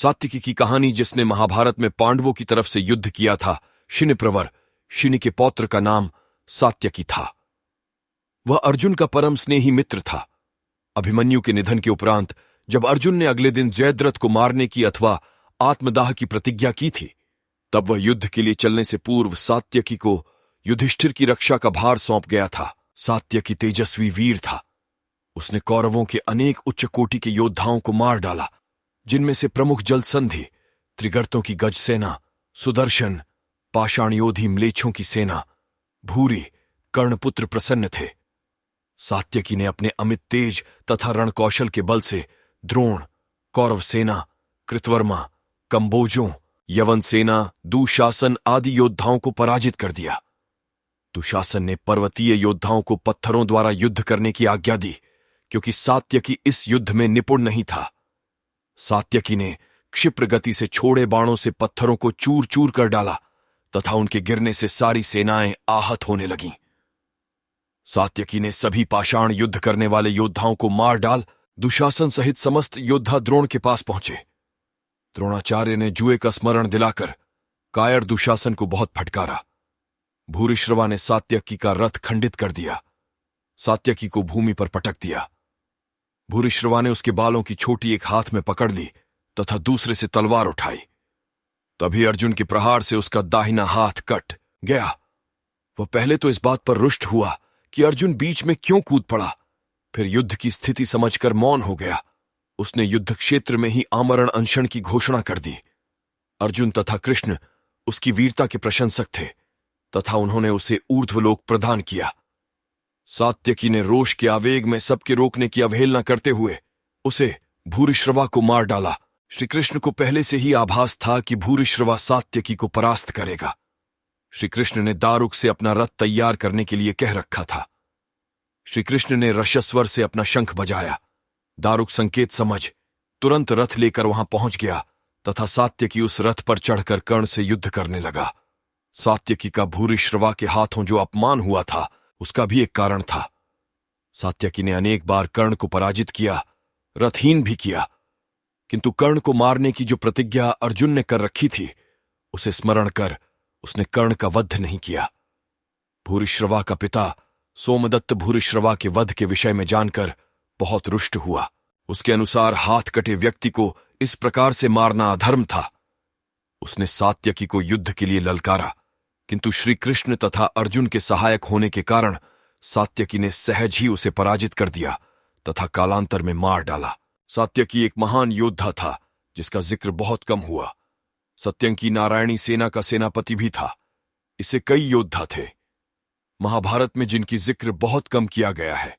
सात्यकी की कहानी, जिसने महाभारत में पांडवों की तरफ से युद्ध किया था। शिनिप्रवर, शिनि के पौत्र का नाम सात्यकी था। वह अर्जुन का परम स्नेही मित्र था। अभिमन्यु के निधन के उपरांत जब अर्जुन ने अगले दिन जयद्रथ को मारने की अथवा आत्मदाह की प्रतिज्ञा की थी, तब वह युद्ध के लिए चलने से पूर्व सात्यकी को युधिष्ठिर की रक्षा का भार सौंप गया था। सात्यकी तेजस्वी वीर था। उसने कौरवों के अनेक उच्च कोटि के योद्धाओं को मार डाला, जिनमें से प्रमुख जलसंधि, त्रिगर्तों की गज सेना, सुदर्शन, पाषाणयोधी म्लेच्छों की सेना, भूरी, कर्णपुत्र प्रसन्न थे। सात्यकी ने अपने अमित तेज तथा रणकौशल के बल से द्रोण, कौरव सेना, कृतवर्मा, कंबोजों, यवन सेना, दुशासन आदि योद्धाओं को पराजित कर दिया। दुशासन ने पर्वतीय योद्धाओं को पत्थरों द्वारा युद्ध करने की आज्ञा दी, क्योंकि सात्यकी इस युद्ध में निपुण नहीं था। सात्यकी ने क्षिप्र गति से छोड़े बाणों से पत्थरों को चूर चूर कर डाला तथा उनके गिरने से सारी सेनाएं आहत होने लगीं। सात्यकी ने सभी पाषाण युद्ध करने वाले योद्धाओं को मार डाल दुशासन सहित समस्त योद्धा द्रोण के पास पहुंचे। द्रोणाचार्य ने जुए का स्मरण दिलाकर कायर दुशासन को बहुत फटकारा। भूरिश्रवा ने सात्यकी का रथ खंडित कर दिया, सात्यकी को भूमि पर पटक दिया। भूरिश्रवा ने उसके बालों की छोटी एक हाथ में पकड़ ली तथा दूसरे से तलवार उठाई। तभी अर्जुन के प्रहार से उसका दाहिना हाथ कट गया। वह पहले तो इस बात पर रुष्ट हुआ कि अर्जुन बीच में क्यों कूद पड़ा, फिर युद्ध की स्थिति समझकर मौन हो गया। उसने युद्ध क्षेत्र में ही आमरण अनशन की घोषणा कर दी। अर्जुन तथा कृष्ण उसकी वीरता के प्रशंसक थे तथा उन्होंने उसे ऊर्ध्वलोक प्रदान किया। सात्यकी ने रोष के आवेग में सबके रोकने की अवहेलना करते हुए उसे भूरिश्रवा को मार डाला। श्रीकृष्ण को पहले से ही आभास था कि भूरिश्रवा सात्यकी को परास्त करेगा। श्रीकृष्ण ने दारुक से अपना रथ तैयार करने के लिए कह रखा था। श्रीकृष्ण ने रशस्वर से अपना शंख बजाया। दारुक संकेत समझ तुरंत रथ लेकर वहां पहुंच गया तथा सात्यकी उस रथ पर चढ़कर कर्ण से युद्ध करने लगा। सात्यकी का भूरिश्रवा के हाथों जो अपमान हुआ था, उसका भी एक कारण था। सात्यकी ने अनेक बार कर्ण को पराजित किया, रथहीन भी किया, किंतु कर्ण को मारने की जो प्रतिज्ञा अर्जुन ने कर रखी थी, उसे स्मरण कर उसने कर्ण का वध नहीं किया। भूरिश्रवा का पिता सोमदत्त भूरिश्रवा के वध के विषय में जानकर बहुत रुष्ट हुआ। उसके अनुसार हाथ कटे व्यक्ति को इस प्रकार से मारना अधर्म था। उसने सात्यकी को युद्ध के लिए ललकारा, किंतु श्री कृष्ण तथा अर्जुन के सहायक होने के कारण सात्यकी ने सहज ही उसे पराजित कर दिया तथा कालांतर में मार डाला। सात्यकी एक महान योद्धा था जिसका जिक्र बहुत कम हुआ। सत्यंकी नारायणी सेना का सेनापति भी था। इससे कई योद्धा थे महाभारत में जिनकी जिक्र बहुत कम किया गया है।